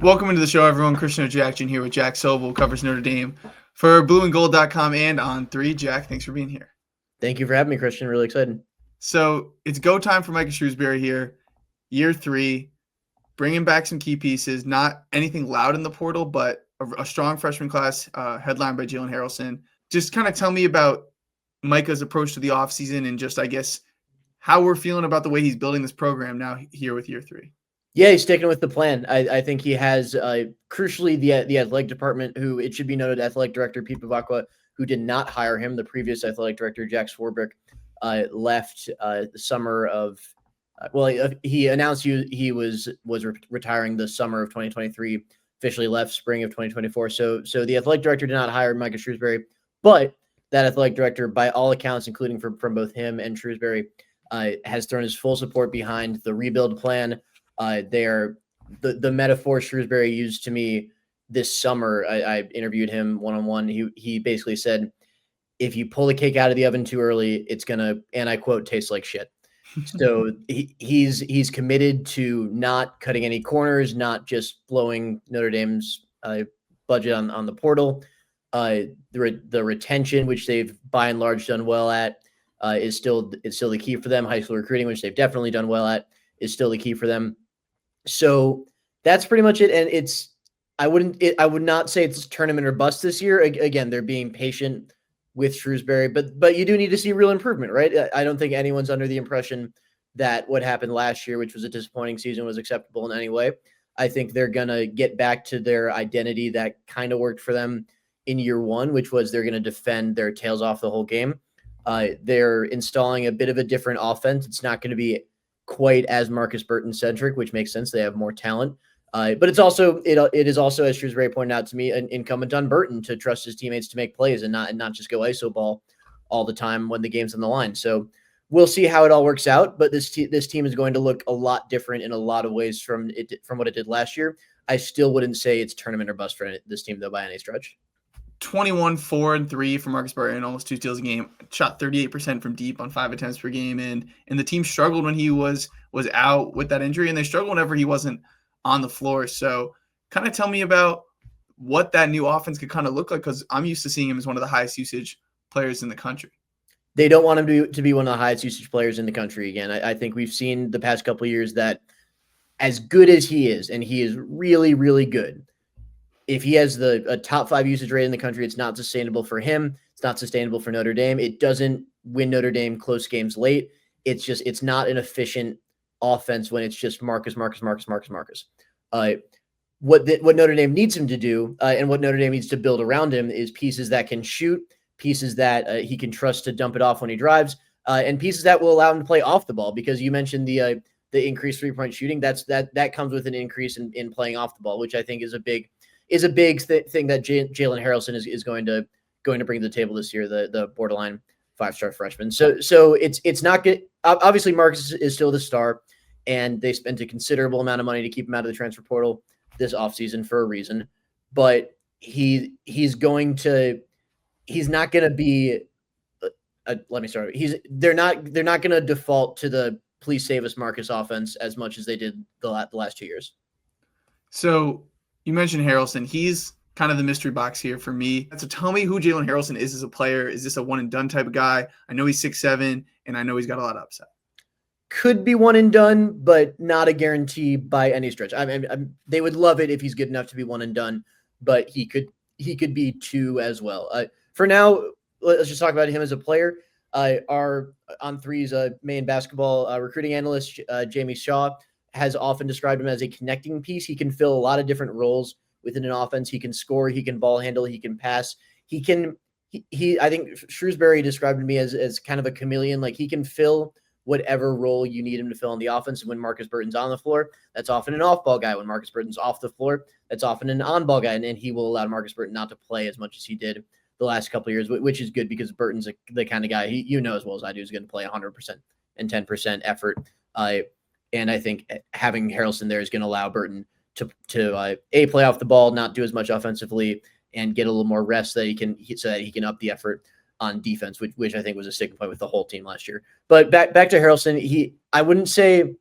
Welcome into the show, everyone. Christian Jackson here with Jack Sobel, who covers Notre Dame for blueandgold.com and On3. Jack, thanks for being here. Thank you for having me, Christian. Really excited. So it's go time for Micah Shrewsbury here. Year 3, bringing back some key pieces. Not anything loud in the portal, but a strong freshman class headlined by Jalen Harrelson. Just kind of tell me about Micah's approach to the offseason and just, I guess, how we're feeling about the way he's building this program now here with year 3. Yeah, he's sticking with the plan. I think he has, crucially, the athletic department, who it should be noted, athletic director Pete Bavacqua, who did not hire him. The previous athletic director, Jack Swarbrick, left the summer of he announced he was retiring the summer of 2023, officially left spring of 2024. So the athletic director did not hire Micah Shrewsbury, but that athletic director, by all accounts, including from both him and Shrewsbury, has thrown his full support behind the rebuild plan. The metaphor Shrewsbury used to me this summer, I interviewed him one-on-one. He basically said, if you pull the cake out of the oven too early, it's gonna, and I quote, taste like shit. So he's committed to not cutting any corners, not just blowing Notre Dame's budget on the portal. The retention, which they've by and large done well at, is still the key for them. High school recruiting, which they've definitely done well at, is still the key for them. So that's pretty much it. And I would not say it's tournament or bust this year. Again, they're being patient with Shrewsbury, but you do need to see real improvement, right? I don't think anyone's under the impression that what happened last year, which was a disappointing season, was acceptable in any way. I think they're going to get back to their identity that kind of worked for them in year 1, which was they're going to defend their tails off the whole game. They're installing a bit of a different offense. It's not going to be quite as Markus Burton centric, which makes sense. They have more talent. But it is also, as Shrewsbury pointed out to me, an incumbent on Burton to trust his teammates to make plays and not just go ISO ball all the time when the game's on the line. So we'll see how it all works out. But this team is going to look a lot different in a lot of ways from what it did last year. I still wouldn't say it's tournament or bust for this team, though, by any stretch. 21-4-3 for Markus Burton, almost 2 steals a game. Shot 38% from deep on 5 attempts per game, and the team struggled when he was out with that injury, and they struggled whenever he wasn't on the floor. So kind of tell me about what that new offense could kind of look like, because I'm used to seeing him as one of the highest usage players in the country. They don't want him to be one of the highest usage players in the country again. I think we've seen the past couple of years that as good as he is, and he is really, really good, if he has a top 5 usage rate in the country, it's not sustainable for him. It's not sustainable for Notre Dame. It doesn't win Notre Dame close games late. It's not an efficient offense when it's just Markus. What Notre Dame needs him to do, and what Notre Dame needs to build around him, is pieces that can shoot, pieces that he can trust to dump it off when he drives, and pieces that will allow him to play off the ball. Because you mentioned the increased 3-point shooting, that comes with an increase in playing off the ball, which I think is a big thing that Jalen Harrelson is going to bring to the table this year, the borderline 5-star freshman. So it's not good. Obviously, Markus is still the star, and they spent a considerable amount of money to keep him out of the transfer portal this offseason for a reason. But he's not going to be. Let me start. They're not going to default to the please save us Markus offense as much as they did the last 2 years. So you mentioned Harrelson. He's kind of the mystery box here for me. So tell me who Jalen Harrelson is as a player. Is this a one and done type of guy? I know he's 6'7", and I know he's got a lot of upside. Could be one and done, but not a guarantee by any stretch. They would love it if he's good enough to be one and done, but he could be 2 as well. For now, let's just talk about him as a player. Our On3's main basketball recruiting analyst, Jamie Shaw, has often described him as a connecting piece. He can fill a lot of different roles within an offense. He can score, he can ball handle, he can pass. I think Shrewsbury described me as kind of a chameleon. Like, he can fill whatever role you need him to fill on the offense. And when Markus Burton's on the floor, that's often an off-ball guy. When Markus Burton's off the floor, that's often an on-ball guy. And he will allow Markus Burton not to play as much as he did the last couple of years, which is good because Burton's the kind of guy, you know as well as I do, is going to play 100% and 10% effort. And I think having Harrelson there is going to allow Burton to play off the ball, not do as much offensively, and get a little more rest so that he can up the effort on defense, which I think was a sticking point with the whole team last year. But back to Harrelson, I wouldn't say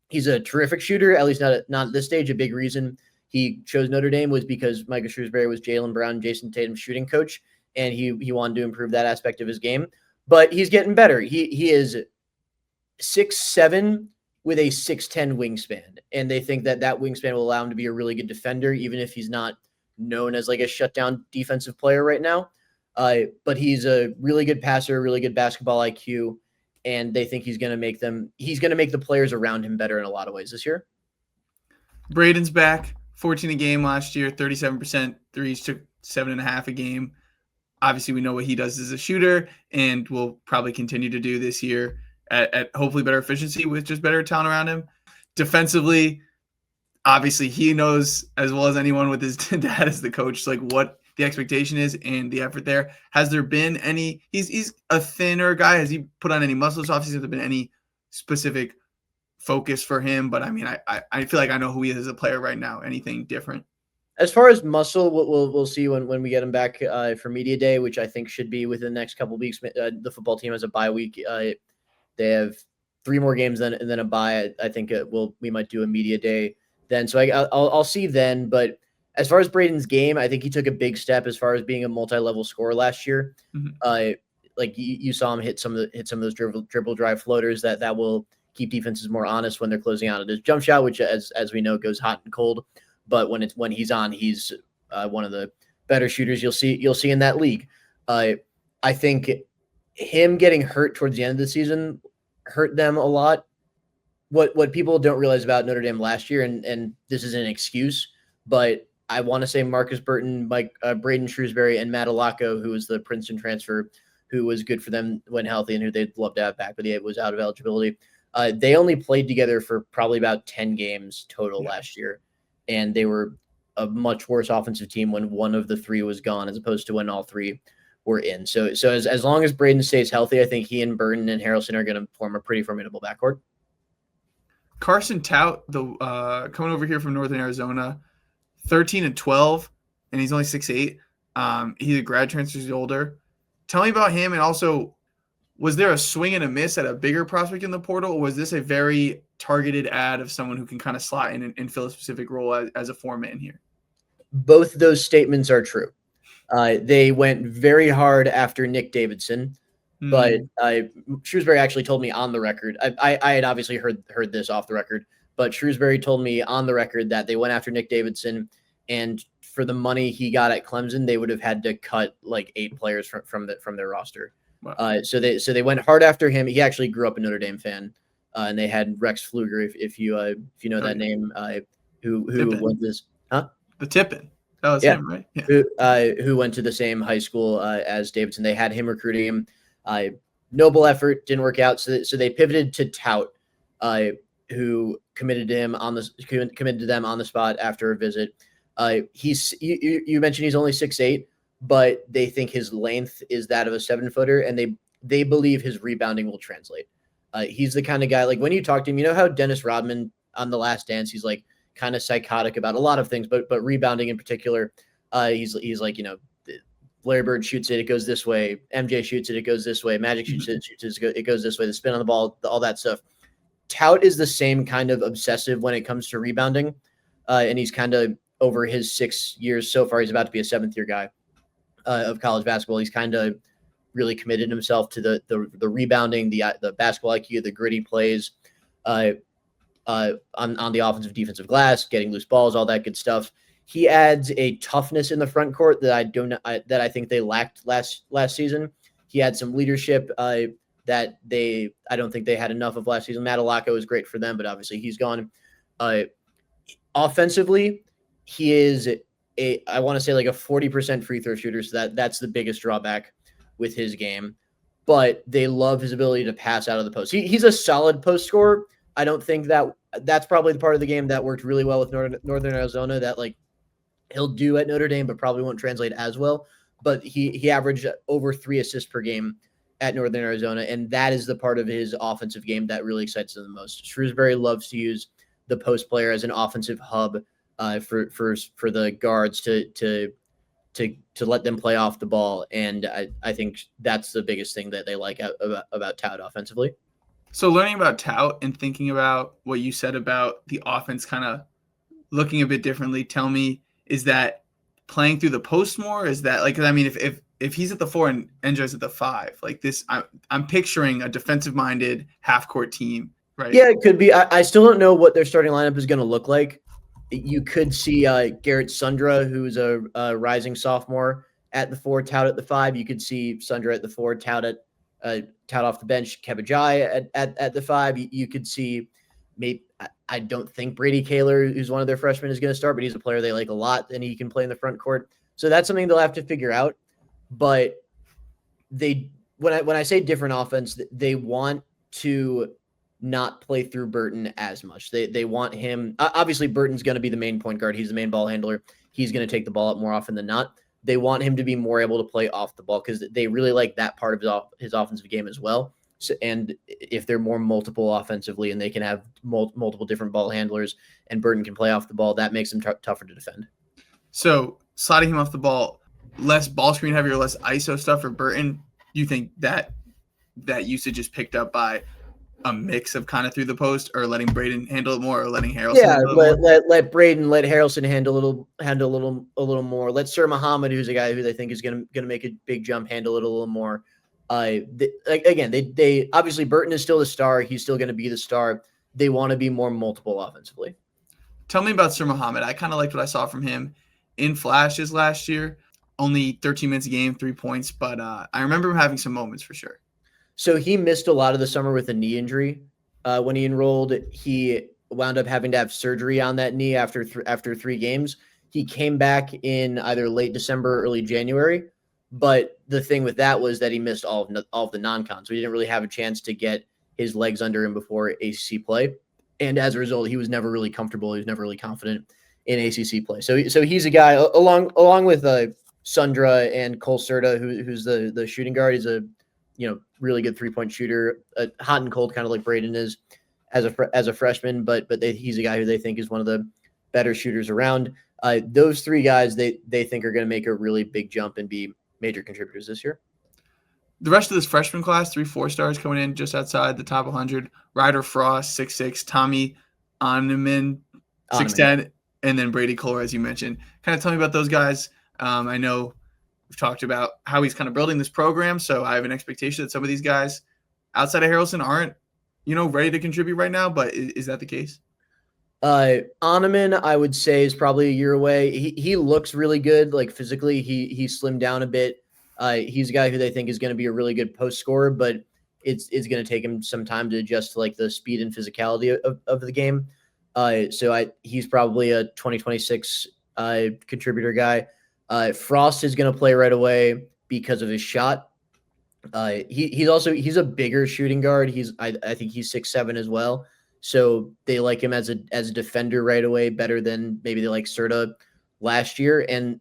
he's a terrific shooter, at least not at this stage. A big reason he chose Notre Dame was because Michael Shrewsbury was Jaylen Brown, Jason Tatum's shooting coach, and he wanted to improve that aspect of his game. But he's getting better. He is 6'7" with a 6'10" wingspan, and they think that wingspan will allow him to be a really good defender, even if he's not known as like a shutdown defensive player right now. But he's a really good passer, really good basketball IQ, and they think he's going to make the players around him better in a lot of ways this year. Braden's back, 14 a game last year, 37% threes, took 7.5 a game. Obviously, we know what he does as a shooter, and will probably continue to do this year at hopefully better efficiency with just better talent around him. Defensively, obviously, he knows as well as anyone with his dad as the coach, like what the expectation is and the effort there. Has there been any? He's a thinner guy. Has he put on any muscle this offseason? Has there been any specific focus for him? But I mean, I feel like I know who he is as a player right now. Anything different? As far as muscle, we'll see when we get him back for media day, which I think should be within the next couple of weeks. The football team has a bye week. They have 3 more games and then a bye. I think we might do a media day then. So I'll see then. But as far as Braden's game, I think he took a big step as far as being a multi-level scorer last year. Mm-hmm. Like you saw him hit some of those dribble drive floaters that will keep defenses more honest when they're closing out at his jump shot, which as we know goes hot and cold. But when he's on, he's one of the better shooters you'll see in that league. I think him getting hurt towards the end of the season hurt them a lot. What people don't realize about Notre Dame last year, and this is an excuse, but I want to say Markus Burton, Braden Shrewsbury, and Matt Alaco, who was the Princeton transfer, who was good for them when healthy and who they'd love to have back, but he was out of eligibility. They only played together for probably about 10 games total last year, and they were a much worse offensive team when one of the 3 was gone as opposed to when all 3 were in. So as long as Braden stays healthy, I think he and Burton and Harrelson are going to form a pretty formidable backcourt. Carson Tout, coming over here from Northern Arizona, 13-12, and he's only 6'8". He's a grad transfer, he's older. Tell me about him, and also, was there a swing and a miss at a bigger prospect in the portal, or was this a very targeted ad of someone who can kind of slot in and fill a specific role as a 4-man here? Both those statements are true. They went very hard after Nick Davidson, but Shrewsbury actually told me on the record. I had obviously heard this off the record, but Shrewsbury told me on the record that they went after Nick Davidson, and for the money he got at Clemson, they would have had to cut like 8 players from their roster. Wow. So they went hard after him. He actually grew up a Notre Dame fan, and they had Rex Pfluger, if you know that name, who went this, the Tippin. That was him, right? Yeah. Who went to the same high school as Davidson. They had him recruiting him. Noble effort, didn't work out. So they pivoted to Tout, who committed to them on the spot after a visit. You mentioned he's only 6'8", but they think his length is that of a 7-footer, and they believe his rebounding will translate. He's the kind of guy, like when you talk to him, you know how Dennis Rodman on The Last Dance, he's like kind of psychotic about a lot of things, but rebounding in particular, he's like, Larry Bird shoots it goes this way. MJ shoots it goes this way. Magic shoots it goes this way. The spin on the ball, all that stuff. Tout is the same kind of obsessive when it comes to rebounding, and he's kind of over his 6 years so far. He's about to be a 7th-year guy of college basketball. He's kind of really committed himself to the rebounding, the basketball IQ, the gritty plays on the offensive defensive glass, getting loose balls, all that good stuff. He adds a toughness in the front court that I think they lacked last season. He had some leadership that I don't think they had enough of last season. Matt Alaco is great for them, but obviously he's gone. Offensively, he is I want to say like a 40% free throw shooter. So that's the biggest drawback with his game, but they love his ability to pass out of the post. He's a solid post scorer. I don't think that's probably the part of the game that worked really well with Northern Arizona that like he'll do at Notre Dame, but probably won't translate as well. But he averaged over 3 assists per game at Northern Arizona, and that is the part of his offensive game that really excites them the most. Shrewsbury loves to use the post player as an offensive hub for the guards to let them play off the ball, and I think that's the biggest thing that they like about Tout offensively. So learning about Tout and thinking about what you said about the offense kind of looking a bit differently. Tell me, is that playing through the post more? Is that like, 'cause I mean, if he's at the 4 and Enjoy's at the 5, like this, I'm picturing a defensive minded half court team, right? Yeah, it could be. I still don't know what their starting lineup is going to look like. You could see Garrett Sundra, who's a rising sophomore, at the 4, tout at the 5. You could see Sundra at the 4, tout off the bench, Kebajai at the 5. You could see maybe, I don't think Brady Kaler, who's one of their freshmen, is going to start, but he's a player they like a lot, and he can play in the front court. So that's something they'll have to figure out. But when I say different offense, they want to not play through Burton as much. They want him. Obviously, Burton's going to be the main point guard. He's the main ball handler. He's going to take the ball up more often than not. They want him to be more able to play off the ball because they really like that part of his offensive game as well. So, and if they're more multiple offensively and they can have multiple different ball handlers and Burton can play off the ball, that makes them tougher to defend. So sliding him off the ball, less ball screen heavy or less ISO stuff for Burton. You think that usage is picked up by a mix of kind of through the post, or letting Braden handle it more, or letting Harrelson handle it more? let Braden, let Harrelson handle a little more. Let Sir Muhammad, who's a guy who they think is going to make a big jump, handle it a little more. Again, they obviously Burton is still the star. He's still going to be the star. They want to be more multiple offensively. Tell me about Sir Muhammad. I kind of liked what I saw from him in flashes last year. Only 13 minutes a game, 3 points, but I remember him having some moments for sure. So he missed a lot of the summer with a knee injury. When he enrolled, he wound up having to have surgery on that knee after 3 games. He came back in either late December or early January. But the thing with that was that he missed all of the non-con. So he didn't really have a chance to get his legs under him before ACC play. And as a result, he was never really comfortable. He was never really confident in ACC play. So he's a guy along with Sundra and Cole Serta, who's the shooting guard. He's a really good 3-point shooter, hot and cold, kind of like Braden is as a freshman. But he's a guy who they think is one of the better shooters around. Those 3 guys they think are going to make a really big jump and be major contributors this year. The rest of this freshman class, 3 4-stars coming in just outside the top 100. Ryder Frost, 6'6", Tommy Oneman, 6'10", and then Brady Kohler, as you mentioned. Kind of tell me about those guys. I know we've talked about how he's kind of building this program, so I have an expectation that some of these guys outside of Harrelson aren't, ready to contribute right now, but is that the case? Oneman, I would say, is probably a year away. He looks really good. Like physically, he slimmed down a bit. He's a guy who they think is going to be a really good post scorer, but it's going to take him some time to adjust to like the speed and physicality of the game. So he's probably a 2026 contributor guy. Frost is going to play right away because of his shot. He's a bigger shooting guard. I think he's 6'7" as well. So they like him as a defender right away, better than maybe they like Serta last year. And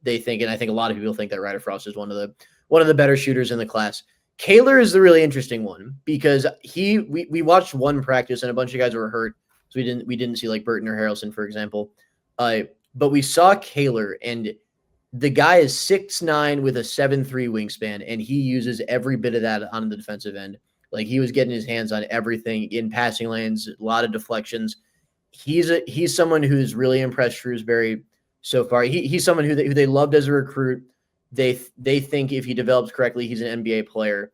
they think, and I think a lot of people think that Ryder Frost is one of the better shooters in the class. Kaler is the really interesting one because we watched one practice and a bunch of guys were hurt. So we didn't see like Burton or Harrelson, for example. But we saw Kaler, and the guy is 6'9" with a 7'3" wingspan, and he uses every bit of that on the defensive end. Like he was getting his hands on everything in passing lanes, a lot of deflections. He's someone who's really impressed Shrewsbury so far. He's someone who they loved as a recruit. They think if he develops correctly, he's an NBA player.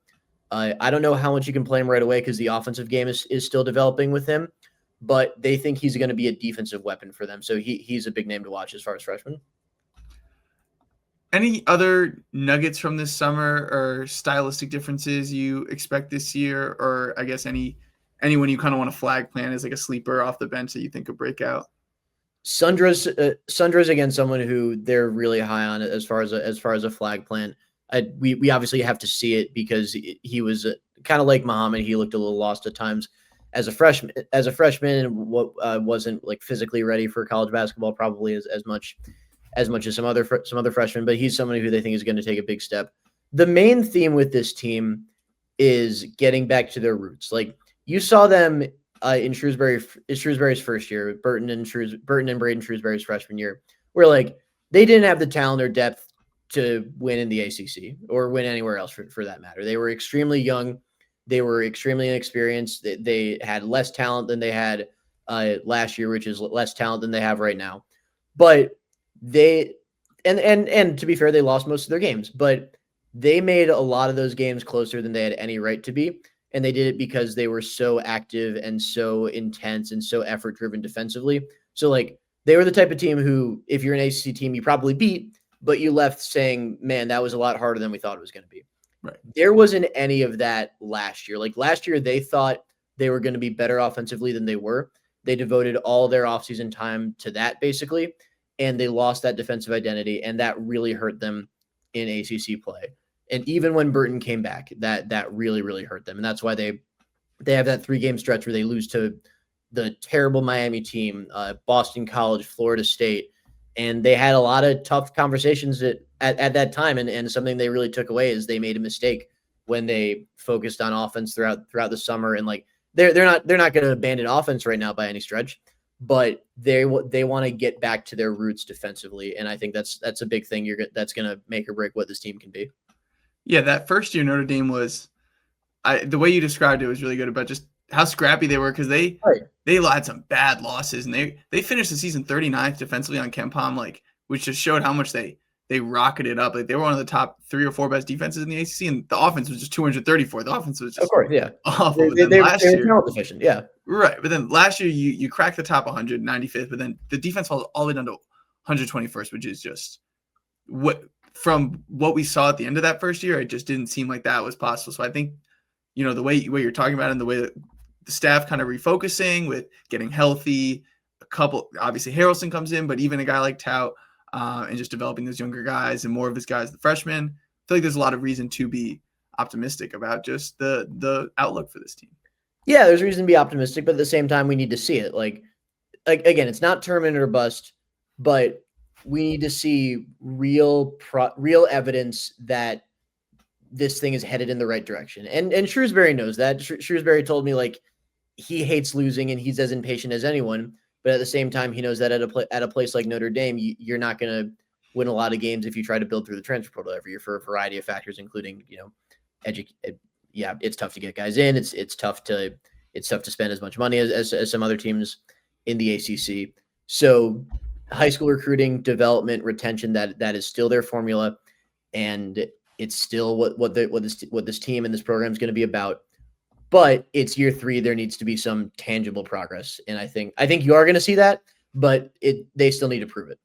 I don't know how much you can play him right away because the offensive game is still developing with him, but they think he's going to be a defensive weapon for them. So he's a big name to watch as far as freshman. Any other nuggets from this summer or stylistic differences you expect this year, or I guess anyone you kind of want to flag plan as like a sleeper off the bench that you think could break out? Sundra's again someone who they're really high on as far as a flag plan. We obviously have to see it because he was kind of like Muhammad. He looked a little lost at times as a freshman, and wasn't like physically ready for college basketball probably as much as some other freshmen. But he's someone who they think is going to take a big step. The main theme with this team is getting back to their roots. Like you saw them in Shrewsbury's first year, Burton and Braden Shrewsbury's freshman year, where like they didn't have the talent or depth to win in the ACC or win anywhere else for that matter. They were extremely young. They were extremely inexperienced. They had less talent than they had last year, which is less talent than they have right now. But they and to be fair, they lost most of their games, but they made a lot of those games closer than they had any right to be. And they did it because they were so active and so intense and so effort driven defensively. So like they were the type of team who, if you're an ACC team, you probably beat, but you left saying, man, that was a lot harder than we thought it was going to be. Right. There wasn't any of that last year. Like last year, they thought they were going to be better offensively than they were. They devoted all their offseason time to that basically, and they lost that defensive identity, and that really hurt them in ACC play. And even when Burton came back, that really, really hurt them. And that's why they have that 3-game stretch where they lose to the terrible Miami team, Boston College, Florida State. And they had a lot of tough conversations at that time. And something they really took away is they made a mistake when they focused on offense throughout the summer. And like they're not going to abandon offense right now by any stretch, but they want to get back to their roots defensively. And I think that's a big thing that's going to make or break what this team can be. Yeah, that first year Notre Dame was, the way you described it was really good about just how scrappy they were, because they had some bad losses, and they finished the season 39th defensively on KenPom, like, which just showed how much they rocketed up. Like they were one of the top 3 or 4 best defenses in the ACC, and the offense was just 234. The offense was just of course, yeah, awful. They were talent deficient, yeah, right. But then last year you cracked the top 195th, but then the defense falls all the way down to 121st, which is just from what we saw at the end of that first year, it just didn't seem like that was possible. So I think, the way you're talking about it and the way that the staff kind of refocusing with getting healthy, obviously Harrelson comes in, but even a guy like Tout, and just developing those younger guys and more of his guys, the freshmen, I feel like there's a lot of reason to be optimistic about just the outlook for this team. Yeah, there's reason to be optimistic, but at the same time, we need to see it. Like again, it's not tournament or bust, but we need to see real evidence that this thing is headed in the right direction. And Shrewsbury knows that. Shrewsbury told me like he hates losing and he's as impatient as anyone. But at the same time, he knows that at a place like Notre Dame, you're not going to win a lot of games if you try to build through the transfer portal every year for a variety of factors, including it's tough to get guys in. It's tough to spend as much money as some other teams in the ACC. So high school recruiting, development, retention, that is still their formula, and it's still what this team and this program is going to be about. But it's year 3. There needs to be some tangible progress, and I think you are going to see that, but they still need to prove it.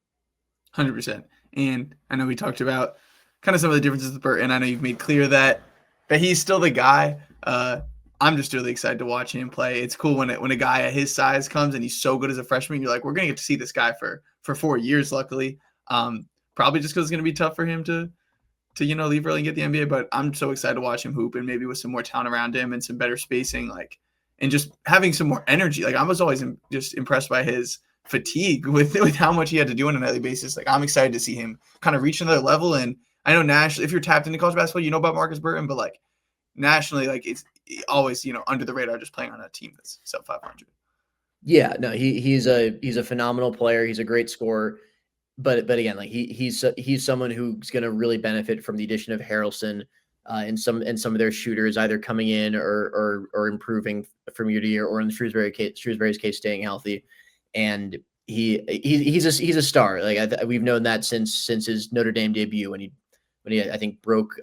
100%. And I know we talked about kind of some of the differences with Burton. I know you've made clear that he's still the guy. I'm just really excited to watch him play. It's cool when a guy at his size comes and he's so good as a freshman. You're like, we're going to get to see this guy for 4 years, luckily. Probably just because it's going to be tough for him to leave early and get the NBA. But I'm so excited to watch him hoop, and maybe with some more talent around him and some better spacing, and just having some more energy. Like I was always just impressed by his fatigue with how much he had to do on a nightly basis. Like I'm excited to see him kind of reach another level. And I know nationally, if you're tapped into college basketball, you know about Markus Burton, but like nationally, like it's always under the radar, just playing on a team that's sub 500. Yeah, no, he's a phenomenal player. He's a great scorer, but again, like he's someone who's going to really benefit from the addition of Harrelson and some of their shooters either coming in or improving from year to year, or in Shrewsbury's case, staying healthy. And he's a star. Like we've known that since his Notre Dame debut when he I think broke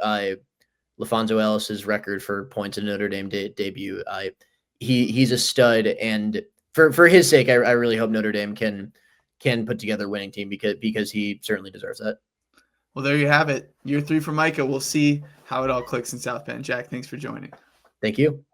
LaFonso Ellis's record for points in Notre Dame debut. He's a stud, and for his sake, I really hope Notre Dame can put together a winning team because he certainly deserves that. Well, there you have it. Year 3 for Micah. We'll see how it all clicks in South Bend. Jack, thanks for joining. Thank you.